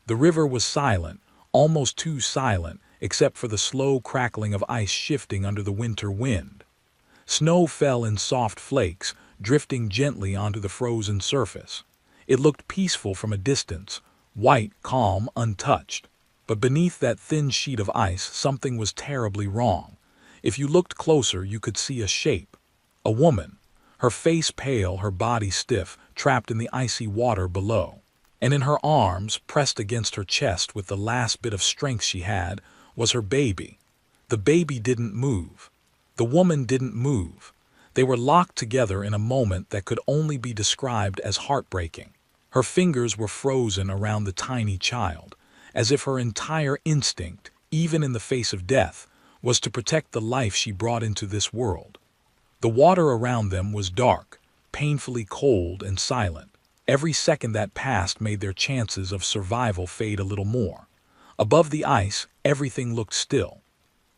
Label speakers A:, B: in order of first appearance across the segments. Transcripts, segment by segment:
A: The river was silent, almost too silent, except for the slow crackling of ice shifting under the winter wind. Snow fell in soft flakes, drifting gently onto the frozen surface. It looked peaceful from a distance, white, calm, untouched. But beneath that thin sheet of ice, something was terribly wrong. If you looked closer, you could see a shape. A woman. Her face pale, her body stiff, trapped in the icy water below. And in her arms, pressed against her chest with the last bit of strength she had, was her baby. The baby didn't move. The woman didn't move. They were locked together in a moment that could only be described as heartbreaking. Her fingers were frozen around the tiny child, as if her entire instinct, even in the face of death, was to protect the life she brought into this world. The water around them was dark, painfully cold and silent. Every second that passed made their chances of survival fade a little more. Above the ice, everything looked still.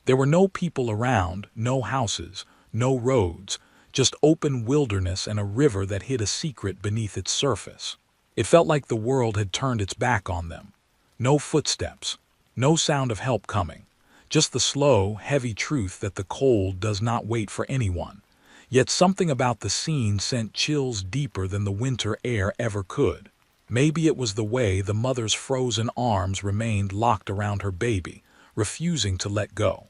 A: There were no people around, no houses, no roads, just open wilderness and a river that hid a secret beneath its surface. It felt like the world had turned its back on them. No footsteps, no sound of help coming, just the slow, heavy truth that the cold does not wait for anyone. Yet something about the scene sent chills deeper than the winter air ever could. Maybe it was the way the mother's frozen arms remained locked around her baby, refusing to let go.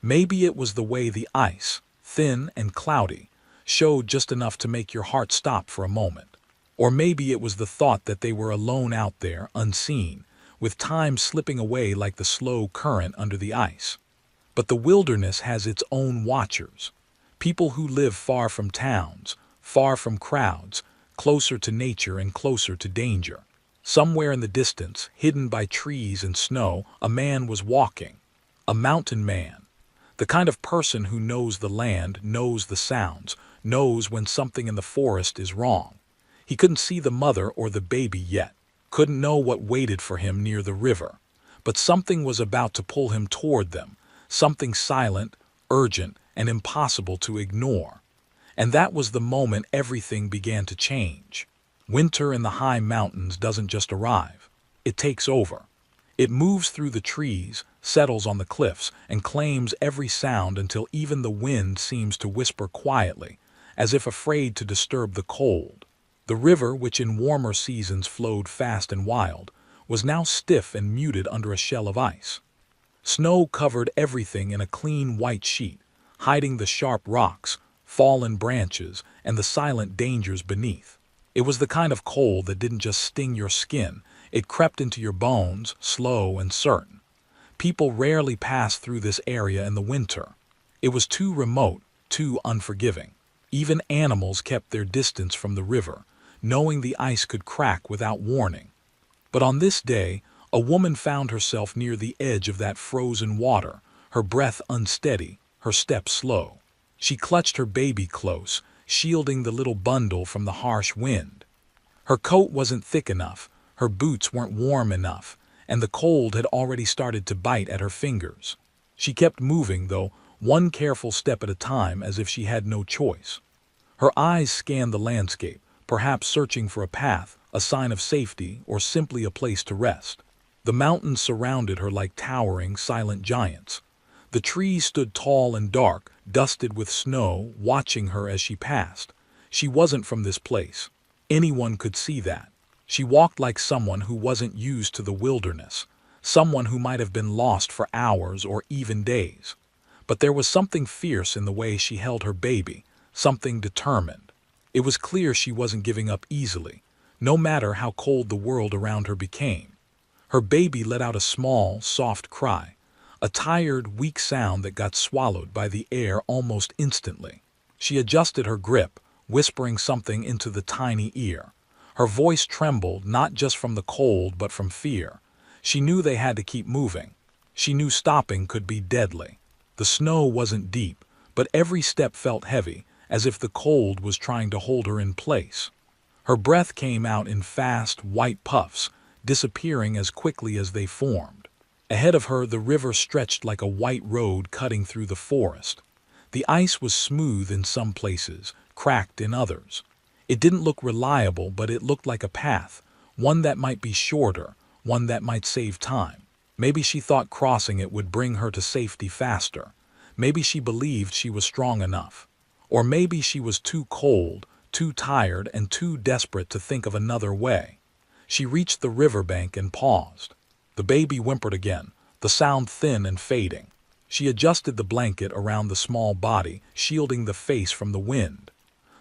A: Maybe it was the way the ice, thin and cloudy, showed just enough to make your heart stop for a moment. Or maybe it was the thought that they were alone out there, unseen, with time slipping away like the slow current under the ice. But the wilderness has its own watchers, people who live far from towns, far from crowds, closer to nature and closer to danger. Somewhere in the distance, hidden by trees and snow, a man was walking. A mountain man. The kind of person who knows the land, knows the sounds, knows when something in the forest is wrong. He couldn't see the mother or the baby yet, couldn't know what waited for him near the river. But something was about to pull him toward them, something silent, urgent, and impossible to ignore. And that was the moment everything began to change. Winter in the high mountains doesn't just arrive. It takes over. It moves through the trees, settles on the cliffs, and claims every sound until even the wind seems to whisper quietly, as if afraid to disturb the cold. The river, which in warmer seasons flowed fast and wild, was now stiff and muted under a shell of ice. Snow covered everything in a clean white sheet, hiding the sharp rocks, fallen branches, and the silent dangers beneath. It was the kind of cold that didn't just sting your skin, it crept into your bones, slow and certain. People rarely passed through this area in the winter. It was too remote, too unforgiving. Even animals kept their distance from the river, knowing the ice could crack without warning. But on this day, a woman found herself near the edge of that frozen water, her breath unsteady, her steps slow. She clutched her baby close, shielding the little bundle from the harsh wind. Her coat wasn't thick enough, her boots weren't warm enough, and the cold had already started to bite at her fingers. She kept moving, though, one careful step at a time, as if she had no choice. Her eyes scanned the landscape, perhaps searching for a path, a sign of safety, or simply a place to rest. The mountains surrounded her like towering, silent giants. The trees stood tall and dark, dusted with snow, watching her as she passed. She wasn't from this place. Anyone could see that. She walked like someone who wasn't used to the wilderness, someone who might have been lost for hours or even days. But there was something fierce in the way she held her baby, something determined. It was clear she wasn't giving up easily, no matter how cold the world around her became. Her baby let out a small, soft cry, a tired, weak sound that got swallowed by the air almost instantly. She adjusted her grip, whispering something into the tiny ear. Her voice trembled, not just from the cold, but from fear. She knew they had to keep moving. She knew stopping could be deadly. The snow wasn't deep, but every step felt heavy, as if the cold was trying to hold her in place. Her breath came out in fast, white puffs, disappearing as quickly as they formed. Ahead of her, the river stretched like a white road cutting through the forest. The ice was smooth in some places, cracked in others. It didn't look reliable, but it looked like a path, one that might be shorter, one that might save time. Maybe she thought crossing it would bring her to safety faster. Maybe she believed she was strong enough. Or maybe she was too cold, too tired, and too desperate to think of another way. She reached the riverbank and paused. The baby whimpered again, the sound thin and fading. She adjusted the blanket around the small body, shielding the face from the wind.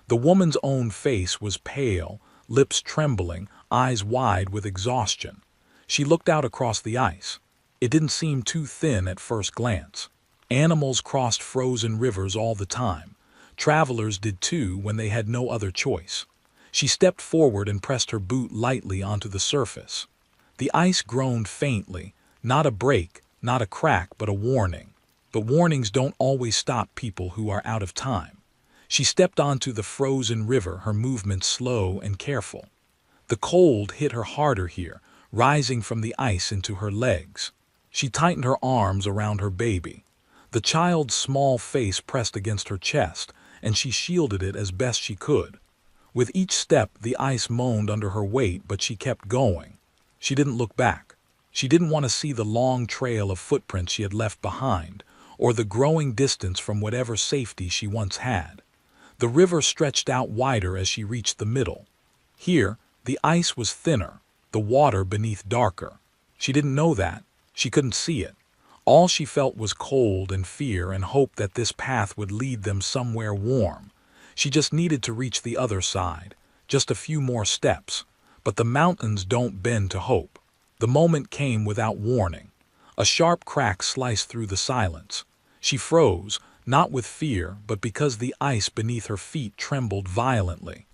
A: The woman's own face was pale, lips trembling, eyes wide with exhaustion. She looked out across the ice. It didn't seem too thin at first glance. Animals crossed frozen rivers all the time. Travelers did too when they had no other choice. She stepped forward and pressed her boot lightly onto the surface. The ice groaned faintly, not a break, not a crack, but a warning. But warnings don't always stop people who are out of time. She stepped onto the frozen river, her movements slow and careful. The cold hit her harder here, rising from the ice into her legs. She tightened her arms around her baby. The child's small face pressed against her chest, and she shielded it as best she could. With each step, the ice moaned under her weight, but she kept going. She didn't look back. She didn't want to see the long trail of footprints she had left behind, or the growing distance from whatever safety she once had. The river stretched out wider as she reached the middle. Here, the ice was thinner, the water beneath darker. She didn't know that. She couldn't see it. All she felt was cold and fear and hope that this path would lead them somewhere warm. She just needed to reach the other side, just a few more steps. But the mountains don't bend to hope. The moment came without warning. A sharp crack sliced through the silence. She froze, not with fear, but because the ice beneath her feet trembled violently.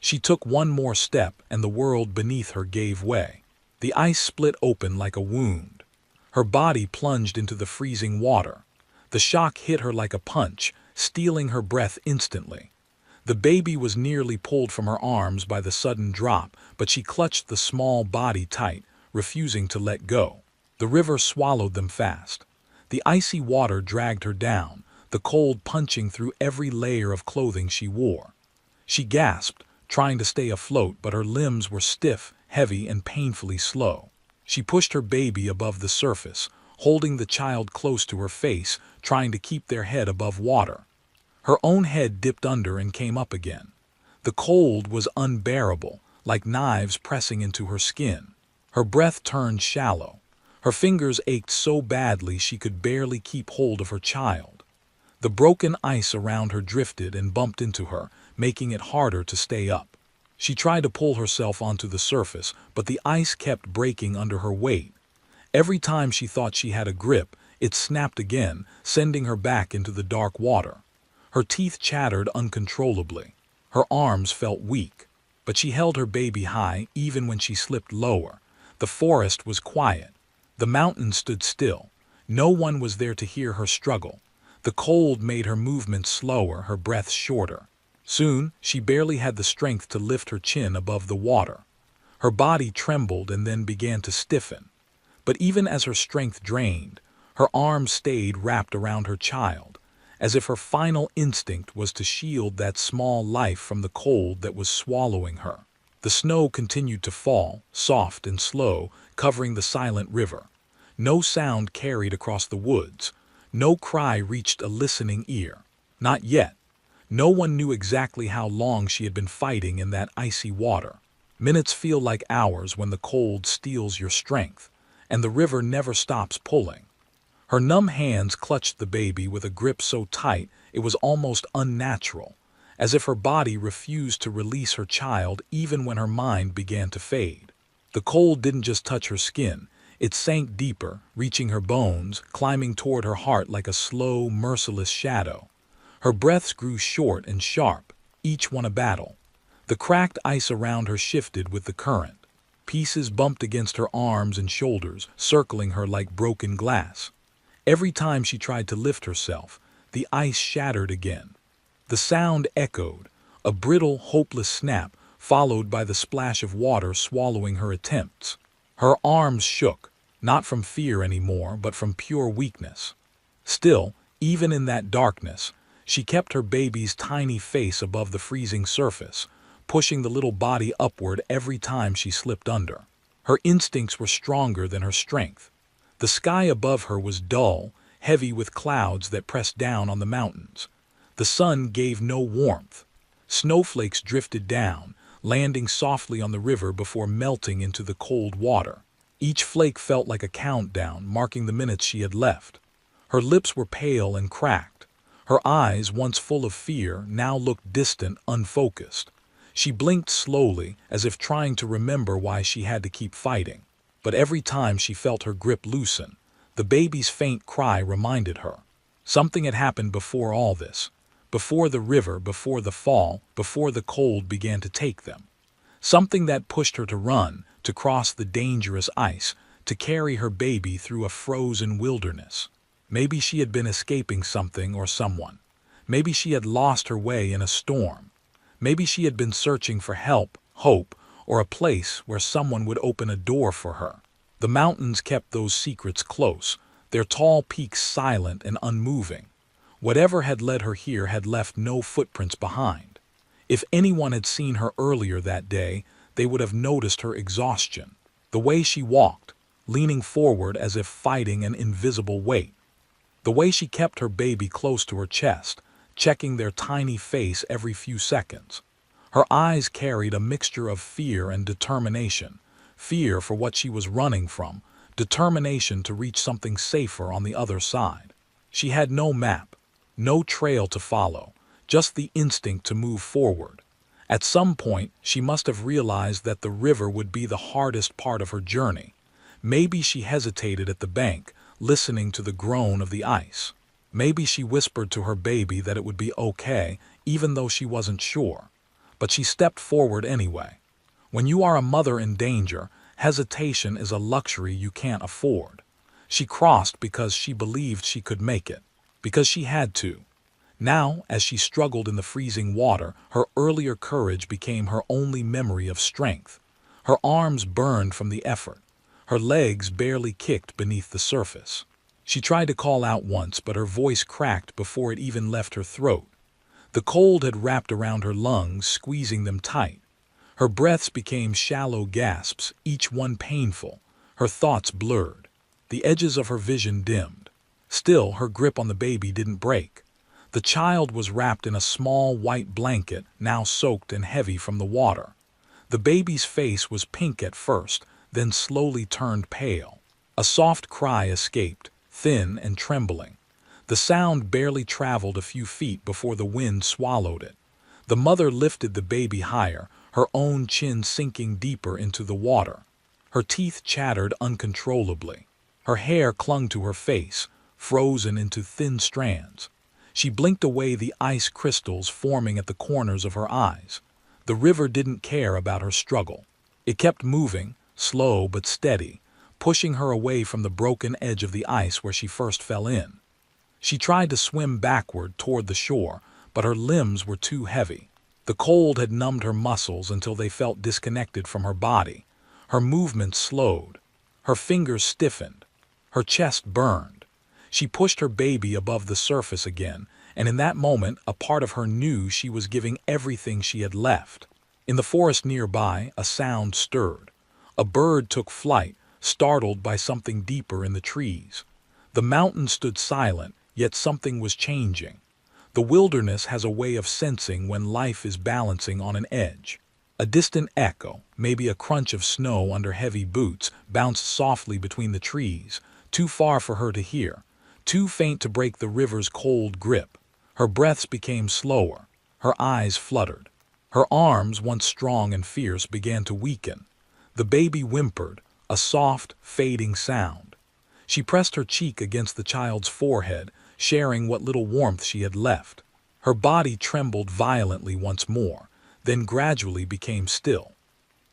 A: She took one more step, and the world beneath her gave way. The ice split open like a wound. Her body plunged into the freezing water. The shock hit her like a punch, stealing her breath instantly. The baby was nearly pulled from her arms by the sudden drop, but she clutched the small body tight, refusing to let go. The river swallowed them fast. The icy water dragged her down, the cold punching through every layer of clothing she wore. She gasped, trying to stay afloat, but her limbs were stiff, heavy, and painfully slow. She pushed her baby above the surface, holding the child close to her face, trying to keep their head above water. Her own head dipped under and came up again. The cold was unbearable, like knives pressing into her skin. Her breath turned shallow. Her fingers ached so badly she could barely keep hold of her child. The broken ice around her drifted and bumped into her, making it harder to stay up. She tried to pull herself onto the surface, but the ice kept breaking under her weight. Every time she thought she had a grip, it snapped again, sending her back into the dark water. Her teeth chattered uncontrollably. Her arms felt weak, but she held her baby high even when she slipped lower. The forest was quiet. The mountains stood still. No one was there to hear her struggle. The cold made her movements slower, her breath shorter. Soon, she barely had the strength to lift her chin above the water. Her body trembled and then began to stiffen. But even as her strength drained, her arms stayed wrapped around her child, as if her final instinct was to shield that small life from the cold that was swallowing her. The snow continued to fall, soft and slow, covering the silent river. No sound carried across the woods. No cry reached a listening ear. Not yet. No one knew exactly how long she had been fighting in that icy water. Minutes feel like hours when the cold steals your strength, and the river never stops pulling. Her numb hands clutched the baby with a grip so tight it was almost unnatural, as if her body refused to release her child even when her mind began to fade. The cold didn't just touch her skin, it sank deeper, reaching her bones, climbing toward her heart like a slow, merciless shadow. Her breaths grew short and sharp, each one a battle. The cracked ice around her shifted with the current. Pieces bumped against her arms and shoulders, circling her like broken glass. Every time she tried to lift herself, the ice shattered again. The sound echoed, a brittle, hopeless snap, followed by the splash of water swallowing her attempts. Her arms shook, not from fear anymore, but from pure weakness. Still, even in that darkness, she kept her baby's tiny face above the freezing surface, pushing the little body upward every time she slipped under. Her instincts were stronger than her strength. The sky above her was dull, heavy with clouds that pressed down on the mountains. The sun gave no warmth. Snowflakes drifted down, landing softly on the river before melting into the cold water. Each flake felt like a countdown, marking the minutes she had left. Her lips were pale and cracked. Her eyes, once full of fear, now looked distant, unfocused. She blinked slowly, as if trying to remember why she had to keep fighting. But every time she felt her grip loosen, the baby's faint cry reminded her. Something had happened before all this. Before the river, before the fall, before the cold began to take them. Something that pushed her to run, to cross the dangerous ice, to carry her baby through a frozen wilderness. Maybe she had been escaping something or someone. Maybe she had lost her way in a storm. Maybe she had been searching for help, hope, or a place where someone would open a door for her. The mountains kept those secrets close, their tall peaks silent and unmoving. Whatever had led her here had left no footprints behind. If anyone had seen her earlier that day, they would have noticed her exhaustion. The way she walked, leaning forward as if fighting an invisible weight. The way she kept her baby close to her chest, checking their tiny face every few seconds. Her eyes carried a mixture of fear and determination. Fear for what she was running from, determination to reach something safer on the other side. She had no map, no trail to follow, just the instinct to move forward. At some point, she must have realized that the river would be the hardest part of her journey. Maybe she hesitated at the bank, listening to the groan of the ice. Maybe she whispered to her baby that it would be okay, even though she wasn't sure. But she stepped forward anyway. When you are a mother in danger, hesitation is a luxury you can't afford. She crossed because she believed she could make it, because she had to. Now, as she struggled in the freezing water, her earlier courage became her only memory of strength. Her arms burned from the effort. Her legs barely kicked beneath the surface. She tried to call out once, but her voice cracked before it even left her throat. The cold had wrapped around her lungs, squeezing them tight. Her breaths became shallow gasps, each one painful. Her thoughts blurred. The edges of her vision dimmed. Still, her grip on the baby didn't break. The child was wrapped in a small white blanket, now soaked and heavy from the water. The baby's face was pink at first, then slowly turned pale. A soft cry escaped, thin and trembling. The sound barely traveled a few feet before the wind swallowed it. The mother lifted the baby higher, her own chin sinking deeper into the water. Her teeth chattered uncontrollably. Her hair clung to her face, frozen into thin strands. She blinked away the ice crystals forming at the corners of her eyes. The river didn't care about her struggle. It kept moving, slow but steady, pushing her away from the broken edge of the ice where she first fell in. She tried to swim backward toward the shore, but her limbs were too heavy. The cold had numbed her muscles until they felt disconnected from her body. Her movements slowed. Her fingers stiffened. Her chest burned. She pushed her baby above the surface again, and in that moment a part of her knew she was giving everything she had left. In the forest nearby, a sound stirred. A bird took flight, startled by something deeper in the trees. The mountain stood silent, yet something was changing. The wilderness has a way of sensing when life is balancing on an edge. A distant echo, maybe a crunch of snow under heavy boots, bounced softly between the trees, too far for her to hear, too faint to break the river's cold grip. Her breaths became slower. Her eyes fluttered. Her arms, once strong and fierce, began to weaken. The baby whimpered, a soft, fading sound. She pressed her cheek against the child's forehead, sharing what little warmth she had left. Her body trembled violently once more, then gradually became still.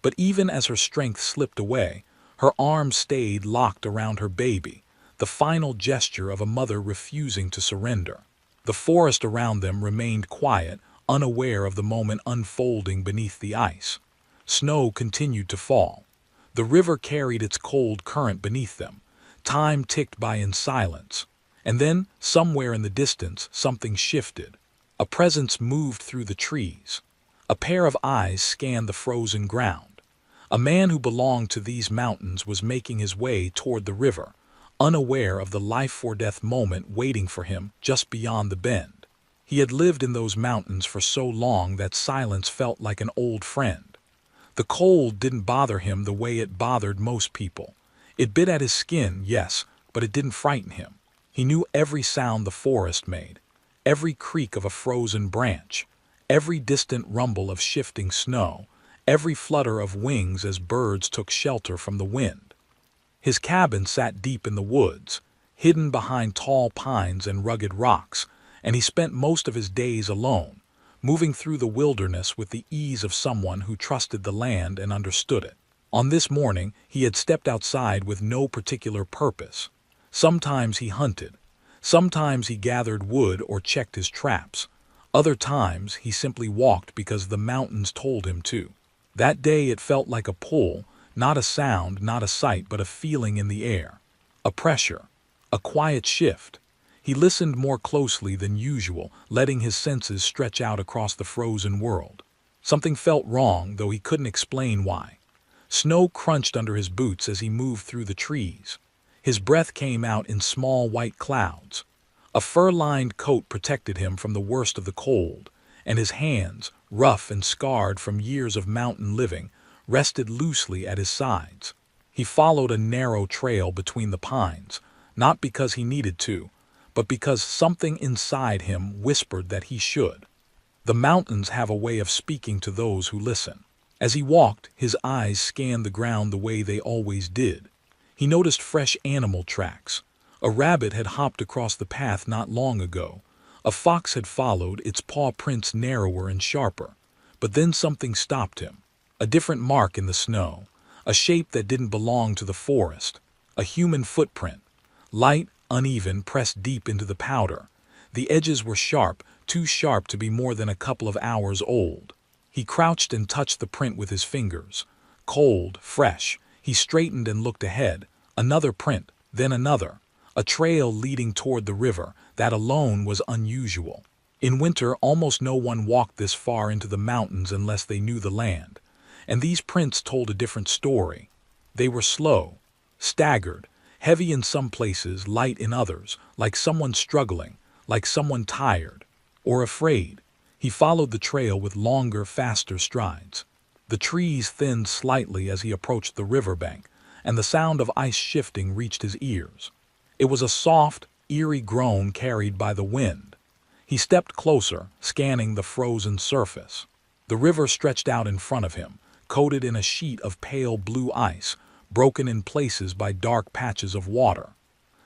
A: But even as her strength slipped away, her arms stayed locked around her baby, the final gesture of a mother refusing to surrender. The forest around them remained quiet, unaware of the moment unfolding beneath the ice. Snow continued to fall. The river carried its cold current beneath them. Time ticked by in silence. And then, somewhere in the distance, something shifted. A presence moved through the trees. A pair of eyes scanned the frozen ground. A man who belonged to these mountains was making his way toward the river, unaware of the life-or-death moment waiting for him just beyond the bend. He had lived in those mountains for so long that silence felt like an old friend. The cold didn't bother him the way it bothered most people. It bit at his skin, yes, but it didn't frighten him. He knew every sound the forest made, every creak of a frozen branch, every distant rumble of shifting snow, every flutter of wings as birds took shelter from the wind. His cabin sat deep in the woods, hidden behind tall pines and rugged rocks, and he spent most of his days alone, moving through the wilderness with the ease of someone who trusted the land and understood it. On this morning, he had stepped outside with no particular purpose. Sometimes he hunted. Sometimes he gathered wood or checked his traps. Other times he simply walked because the mountains told him to. That day it felt like a pull, not a sound, not a sight, but a feeling in the air. A pressure. A quiet shift. He listened more closely than usual, letting his senses stretch out across the frozen world. Something felt wrong, though he couldn't explain why. Snow crunched under his boots as he moved through the trees. His breath came out in small white clouds. A fur-lined coat protected him from the worst of the cold, and his hands, rough and scarred from years of mountain living, rested loosely at his sides. He followed a narrow trail between the pines, not because he needed to, but because something inside him whispered that he should. The mountains have a way of speaking to those who listen. As he walked, his eyes scanned the ground the way they always did. He noticed fresh animal tracks. A rabbit had hopped across the path not long ago. A fox had followed, its paw prints narrower and sharper. But then something stopped him. A different mark in the snow. A shape that didn't belong to the forest. A human footprint. Light, uneven, pressed deep into the powder. The edges were sharp, too sharp to be more than a couple of hours old. He crouched and touched the print with his fingers. Cold, fresh. He straightened and looked ahead. Another print, then another. A trail leading toward the river. That alone was unusual. In winter, almost no one walked this far into the mountains unless they knew the land. And these prints told a different story. They were slow, staggered, heavy in some places, light in others, like someone struggling, like someone tired, or afraid. He followed the trail with longer, faster strides. The trees thinned slightly as he approached the riverbank, and the sound of ice shifting reached his ears. It was a soft, eerie groan carried by the wind. He stepped closer, scanning the frozen surface. The river stretched out in front of him, coated in a sheet of pale blue ice, broken in places by dark patches of water.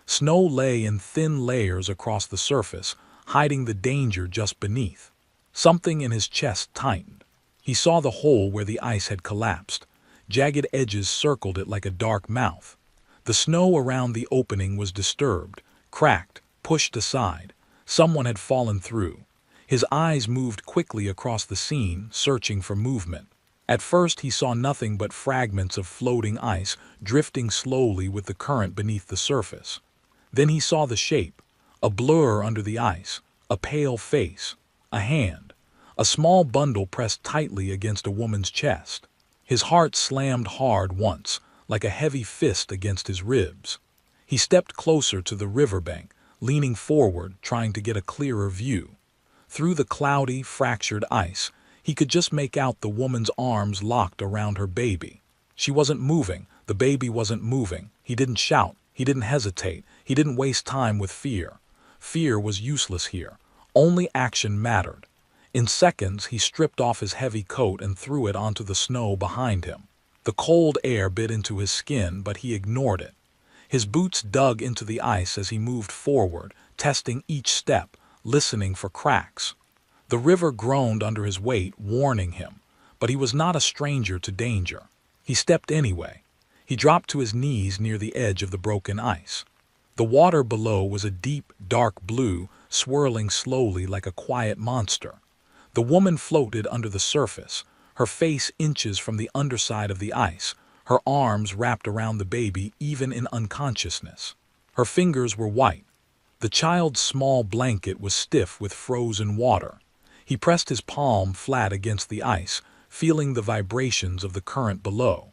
A: Snow lay in thin layers across the surface, hiding the danger just beneath. Something in his chest tightened. He saw the hole where the ice had collapsed. Jagged edges circled it like a dark mouth. The snow around the opening was disturbed, cracked, pushed aside. Someone had fallen through. His eyes moved quickly across the scene, searching for movement. At first he saw nothing but fragments of floating ice drifting slowly with the current beneath the surface. Then he saw the shape, a blur under the ice, a pale face, a hand, a small bundle pressed tightly against a woman's chest. His heart slammed hard once, like a heavy fist against his ribs. He stepped closer to the riverbank, leaning forward, trying to get a clearer view. Through the cloudy, fractured ice, he could just make out the woman's arms locked around her baby. She wasn't moving. The baby wasn't moving. He didn't shout. He didn't hesitate. He didn't waste time with fear. Fear was useless here. Only action mattered. In seconds, he stripped off his heavy coat and threw it onto the snow behind him. The cold air bit into his skin, but he ignored it. His boots dug into the ice as he moved forward, testing each step, listening for cracks. The river groaned under his weight, warning him, but he was not a stranger to danger. He stepped anyway. He dropped to his knees near the edge of the broken ice. The water below was a deep, dark blue, swirling slowly like a quiet monster. The woman floated under the surface, her face inches from the underside of the ice, her arms wrapped around the baby even in unconsciousness. Her fingers were white. The child's small blanket was stiff with frozen water. He pressed his palm flat against the ice, feeling the vibrations of the current below.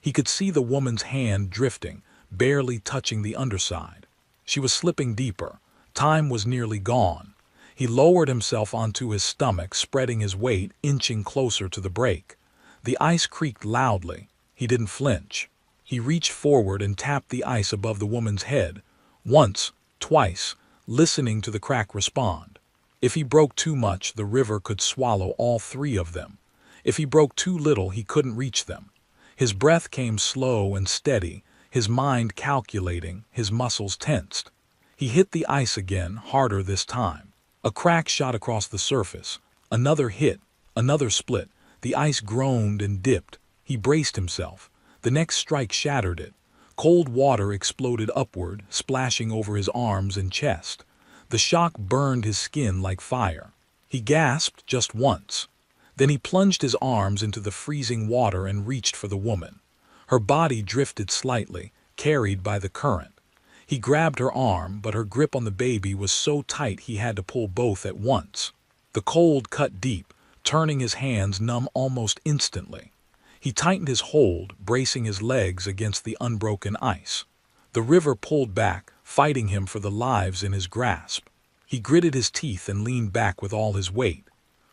A: He could see the woman's hand drifting, barely touching the underside. She was slipping deeper. Time was nearly gone. He lowered himself onto his stomach, spreading his weight, inching closer to the break. The ice creaked loudly. He didn't flinch. He reached forward and tapped the ice above the woman's head. Once, twice, listening to the crack respond. If he broke too much, the river could swallow all three of them. If he broke too little, he couldn't reach them. His breath came slow and steady, his mind calculating, his muscles tensed. He hit the ice again, harder this time. A crack shot across the surface. Another hit, another split. The ice groaned and dipped. He braced himself. The next strike shattered it. Cold water exploded upward, splashing over his arms and chest. The shock burned his skin like fire. He gasped just once. Then he plunged his arms into the freezing water and reached for the woman. Her body drifted slightly, carried by the current. He grabbed her arm, but her grip on the baby was so tight he had to pull both at once. The cold cut deep, turning his hands numb almost instantly. He tightened his hold, bracing his legs against the unbroken ice. The river pulled back, fighting him for the lives in his grasp. He gritted his teeth and leaned back with all his weight.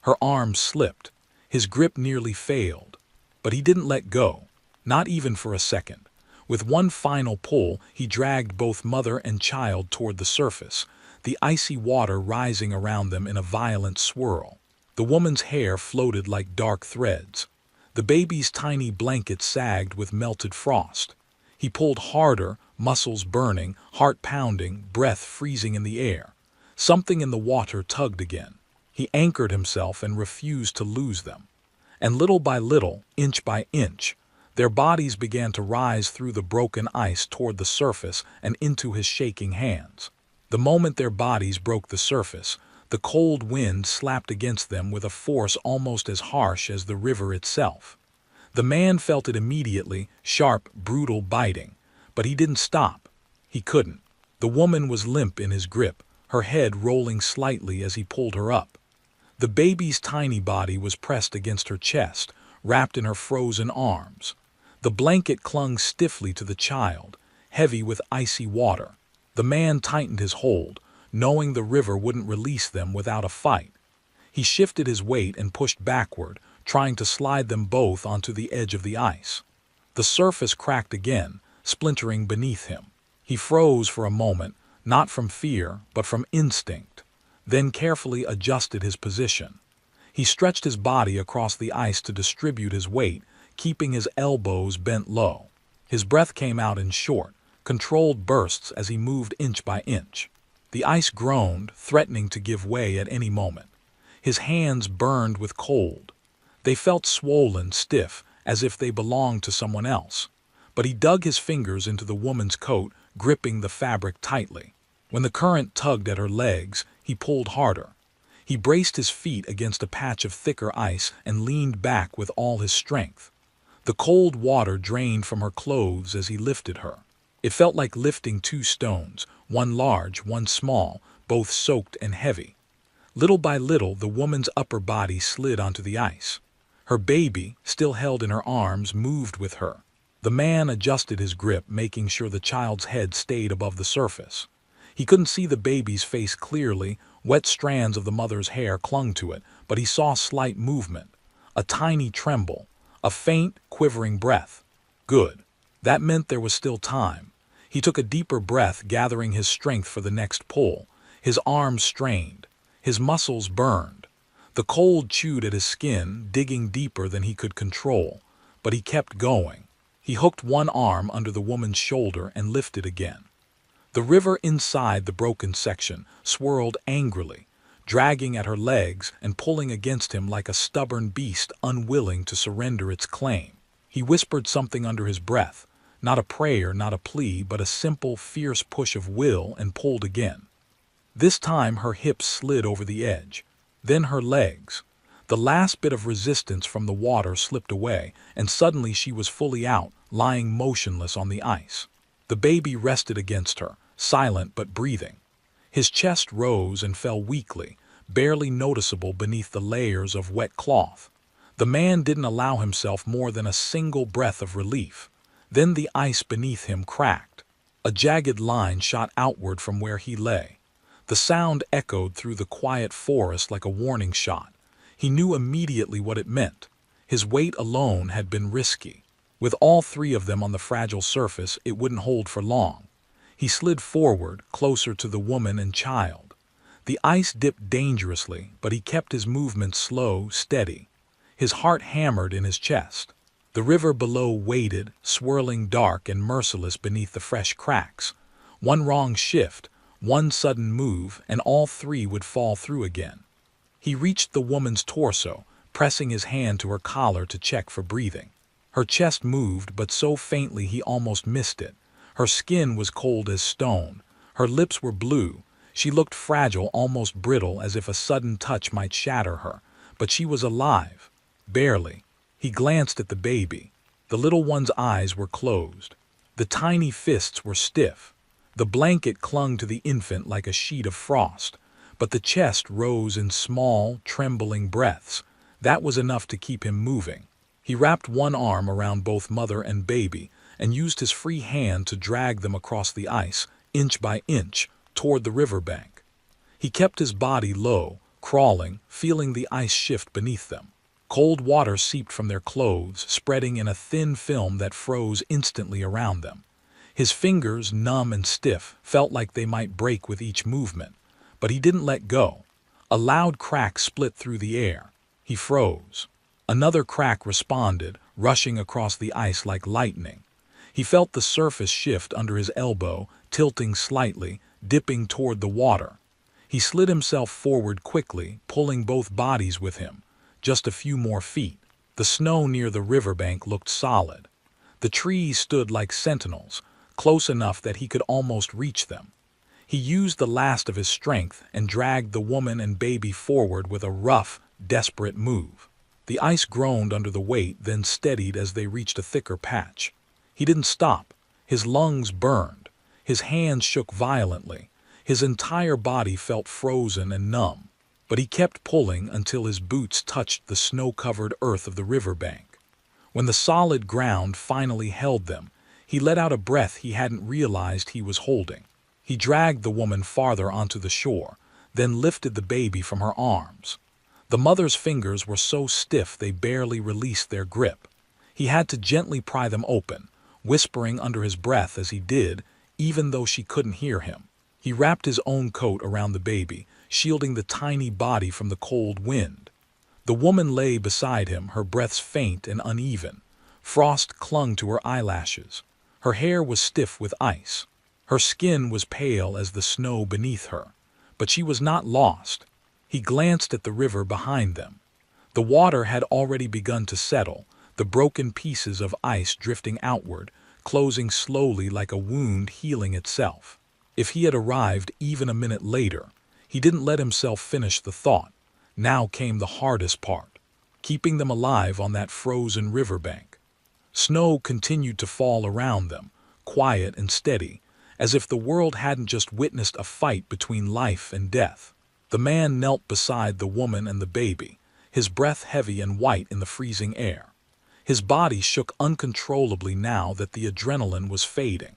A: Her arms slipped. His grip nearly failed. But he didn't let go, not even for a second. With one final pull, he dragged both mother and child toward the surface, the icy water rising around them in a violent swirl. The woman's hair floated like dark threads. The baby's tiny blanket sagged with melted frost. He pulled harder, muscles burning, heart pounding, breath freezing in the air. Something in the water tugged again. He anchored himself and refused to lose them. And little by little, inch by inch, their bodies began to rise through the broken ice toward the surface and into his shaking hands. The moment their bodies broke the surface, the cold wind slapped against them with a force almost as harsh as the river itself. The man felt it immediately, sharp, brutal, biting. But he didn't stop. He couldn't. The woman was limp in his grip, her head rolling slightly as he pulled her up. The baby's tiny body was pressed against her chest, wrapped in her frozen arms. The blanket clung stiffly to the child, heavy with icy water. The man tightened his hold, knowing the river wouldn't release them without a fight. He shifted his weight and pushed backward, trying to slide them both onto the edge of the ice. The surface cracked again, splintering beneath him. He froze for a moment, not from fear, but from instinct, then carefully adjusted his position. He stretched his body across the ice to distribute his weight, keeping his elbows bent low. His breath came out in short, controlled bursts as he moved inch by inch. The ice groaned, threatening to give way at any moment. His hands burned with cold. They felt swollen, stiff, as if they belonged to someone else. But he dug his fingers into the woman's coat, gripping the fabric tightly. When the current tugged at her legs, he pulled harder. He braced his feet against a patch of thicker ice and leaned back with all his strength. The cold water drained from her clothes as he lifted her. It felt like lifting two stones, one large, one small, both soaked and heavy. Little by little, the woman's upper body slid onto the ice. Her baby, still held in her arms, moved with her. The man adjusted his grip, making sure the child's head stayed above the surface. He couldn't see the baby's face clearly. Wet strands of the mother's hair clung to it, but he saw slight movement, a tiny tremble, a faint, quivering breath. Good. That meant there was still time. He took a deeper breath, gathering his strength for the next pull. His arms strained. His muscles burned. The cold chewed at his skin, digging deeper than he could control. But he kept going. He hooked one arm under the woman's shoulder and lifted again. The river inside the broken section swirled angrily, dragging at her legs and pulling against him like a stubborn beast unwilling to surrender its claim. He whispered something under his breath, not a prayer, not a plea, but a simple, fierce push of will, and pulled again. This time her hips slid over the edge, then her legs. The last bit of resistance from the water slipped away, and suddenly she was fully out, lying motionless on the ice. The baby rested against her, silent but breathing. His chest rose and fell weakly, barely noticeable beneath the layers of wet cloth. The man didn't allow himself more than a single breath of relief. Then the ice beneath him cracked. A jagged line shot outward from where he lay. The sound echoed through the quiet forest like a warning shot. He knew immediately what it meant. His weight alone had been risky. With all three of them on the fragile surface, it wouldn't hold for long. He slid forward, closer to the woman and child. The ice dipped dangerously, but he kept his movements slow, steady. His heart hammered in his chest. The river below waited, swirling dark and merciless beneath the fresh cracks. One wrong shift, one sudden move, and all three would fall through again. He reached the woman's torso, pressing his hand to her collar to check for breathing. Her chest moved, but so faintly he almost missed it. Her skin was cold as stone. Her lips were blue. She looked fragile, almost brittle, as if a sudden touch might shatter her. But she was alive. Barely. He glanced at the baby. The little one's eyes were closed. The tiny fists were stiff. The blanket clung to the infant like a sheet of frost. But the chest rose in small, trembling breaths. That was enough to keep him moving. He wrapped one arm around both mother and baby and used his free hand to drag them across the ice, inch by inch, toward the riverbank. He kept his body low, crawling, feeling the ice shift beneath them. Cold water seeped from their clothes, spreading in a thin film that froze instantly around them. His fingers, numb and stiff, felt like they might break with each movement. But he didn't let go. A loud crack split through the air. He froze. Another crack responded, rushing across the ice like lightning. He felt the surface shift under his elbow, tilting slightly, dipping toward the water. He slid himself forward quickly, pulling both bodies with him. Just a few more feet. The snow near the riverbank looked solid. The trees stood like sentinels, close enough that he could almost reach them. He used the last of his strength and dragged the woman and baby forward with a rough, desperate move. The ice groaned under the weight, then steadied as they reached a thicker patch. He didn't stop. His lungs burned. His hands shook violently. His entire body felt frozen and numb. But he kept pulling until his boots touched the snow-covered earth of the riverbank. When the solid ground finally held them, he let out a breath he hadn't realized he was holding. He dragged the woman farther onto the shore, then lifted the baby from her arms. The mother's fingers were so stiff they barely released their grip. He had to gently pry them open, whispering under his breath as he did, even though she couldn't hear him. He wrapped his own coat around the baby, shielding the tiny body from the cold wind. The woman lay beside him, her breaths faint and uneven. Frost clung to her eyelashes. Her hair was stiff with ice. Her skin was pale as the snow beneath her. But she was not lost. He glanced at the river behind them. The water had already begun to settle, the broken pieces of ice drifting outward, closing slowly like a wound healing itself. If he had arrived even a minute later, he didn't let himself finish the thought. Now came the hardest part, keeping them alive on that frozen riverbank. Snow continued to fall around them, quiet and steady, as if the world hadn't just witnessed a fight between life and death. The man knelt beside the woman and the baby, his breath heavy and white in the freezing air. His body shook uncontrollably now that the adrenaline was fading.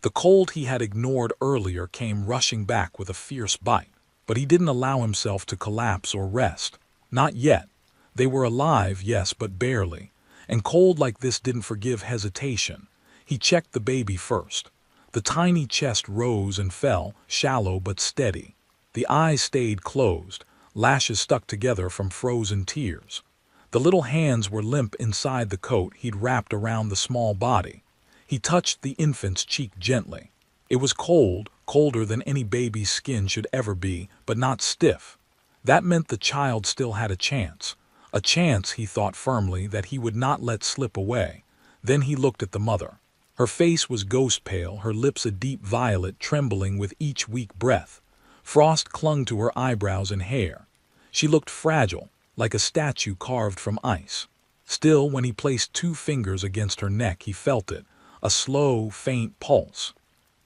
A: The cold he had ignored earlier came rushing back with a fierce bite. But he didn't allow himself to collapse or rest. Not yet. They were alive, yes, but barely. And cold like this didn't forgive hesitation. He checked the baby first. The tiny chest rose and fell, shallow but steady. The eyes stayed closed, lashes stuck together from frozen tears. The little hands were limp inside the coat he'd wrapped around the small body. He touched the infant's cheek gently. It was cold, colder than any baby's skin should ever be, but not stiff. That meant the child still had a chance, he thought firmly, that he would not let slip away. Then he looked at the mother. Her face was ghost pale, her lips a deep violet, trembling with each weak breath. Frost clung to her eyebrows and hair. She looked fragile, like a statue carved from ice. Still, when he placed 2 fingers against her neck, he felt it, a slow, faint pulse.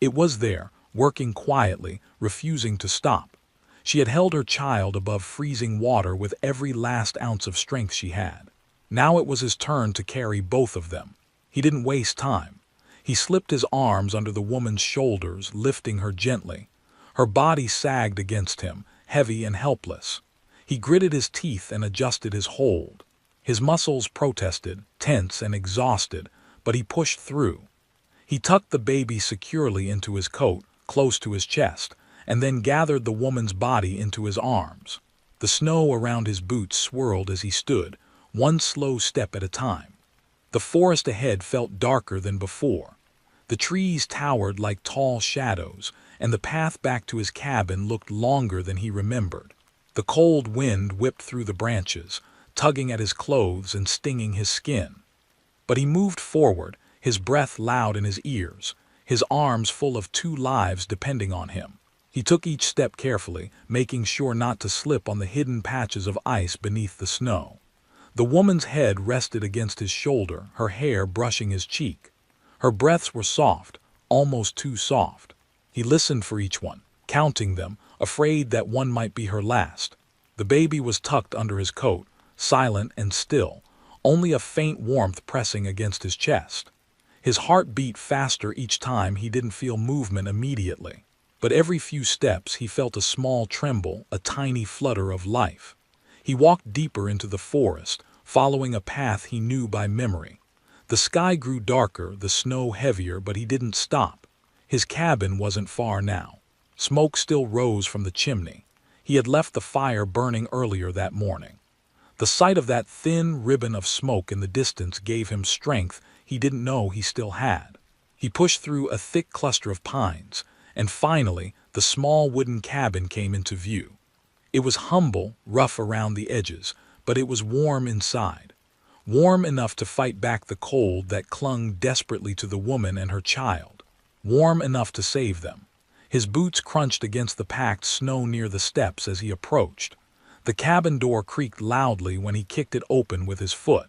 A: It was there, working quietly, refusing to stop. She had held her child above freezing water with every last ounce of strength she had. Now it was his turn to carry both of them. He didn't waste time. He slipped his arms under the woman's shoulders, lifting her gently. Her body sagged against him, heavy and helpless. He gritted his teeth and adjusted his hold. His muscles protested, tense and exhausted, but he pushed through. He tucked the baby securely into his coat, close to his chest, and then gathered the woman's body into his arms. The snow around his boots swirled as he stood, one slow step at a time. The forest ahead felt darker than before. The trees towered like tall shadows, and the path back to his cabin looked longer than he remembered. The cold wind whipped through the branches, tugging at his clothes and stinging his skin. But he moved forward, his breath loud in his ears, his arms full of 2 lives depending on him. He took each step carefully, making sure not to slip on the hidden patches of ice beneath the snow. The woman's head rested against his shoulder, her hair brushing his cheek. Her breaths were soft, almost too soft. He listened for each one, counting them, afraid that one might be her last. The baby was tucked under his coat, silent and still, only a faint warmth pressing against his chest. His heart beat faster each time. He didn't feel movement immediately. But every few steps he felt a small tremble, a tiny flutter of life. He walked deeper into the forest, following a path he knew by memory. The sky grew darker, the snow heavier, but he didn't stop. His cabin wasn't far now. Smoke still rose from the chimney. He had left the fire burning earlier that morning. The sight of that thin ribbon of smoke in the distance gave him strength he didn't know he still had. He pushed through a thick cluster of pines, and finally the small wooden cabin came into view. It was humble, rough around the edges, but it was warm inside. Warm enough to fight back the cold that clung desperately to the woman and her child. Warm enough to save them. His boots crunched against the packed snow near the steps as he approached. The cabin door creaked loudly when he kicked it open with his foot.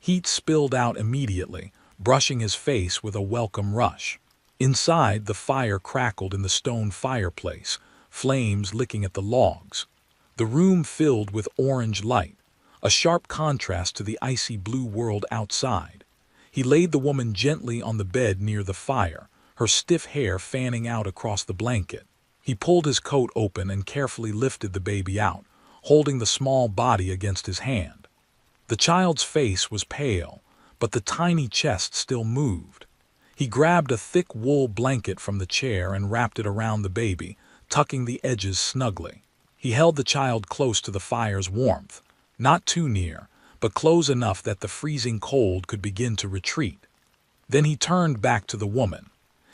A: Heat spilled out immediately, brushing his face with a welcome rush. Inside, the fire crackled in the stone fireplace, flames licking at the logs. The room filled with orange light, a sharp contrast to the icy blue world outside. He laid the woman gently on the bed near the fire, her stiff hair fanning out across the blanket. He pulled his coat open and carefully lifted the baby out, holding the small body against his hand. The child's face was pale, but the tiny chest still moved. He grabbed a thick wool blanket from the chair and wrapped it around the baby, tucking the edges snugly. He held the child close to the fire's warmth, not too near, but close enough that the freezing cold could begin to retreat. Then he turned back to the woman.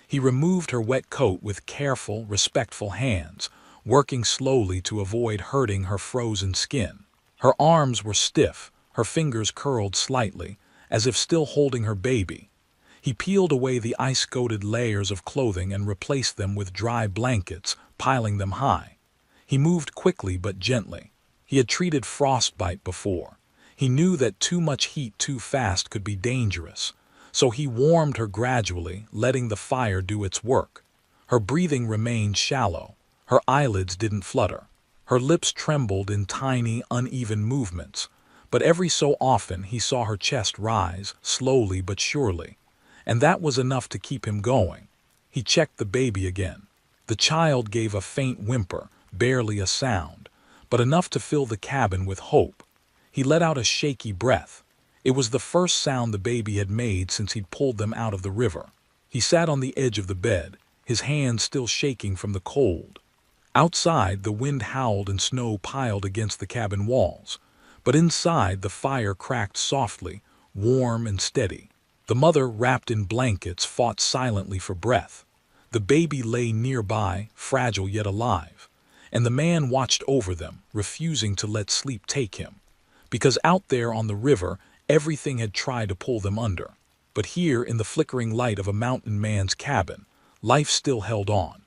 A: He removed her wet coat with careful, respectful hands, working slowly to avoid hurting her frozen skin. Her arms were stiff, her fingers curled slightly, as if still holding her baby. He peeled away the ice-coated layers of clothing and replaced them with dry blankets, piling them high. He moved quickly but gently. He had treated frostbite before. He knew that too much heat too fast could be dangerous. So he warmed her gradually, letting the fire do its work. Her breathing remained shallow. Her eyelids didn't flutter. Her lips trembled in tiny, uneven movements. But every so often he saw her chest rise, slowly but surely. And that was enough to keep him going. He checked the baby again. The child gave a faint whimper, barely a sound, but enough to fill the cabin with hope. He let out a shaky breath. It was the first sound the baby had made since he'd pulled them out of the river. He sat on the edge of the bed, his hands still shaking from the cold. Outside, the wind howled and snow piled against the cabin walls. But inside, the fire cracked softly, warm and steady. The mother, wrapped in blankets, fought silently for breath. The baby lay nearby, fragile yet alive. And the man watched over them, refusing to let sleep take him. Because out there on the river, everything had tried to pull them under. But here, in the flickering light of a mountain man's cabin, life still held on.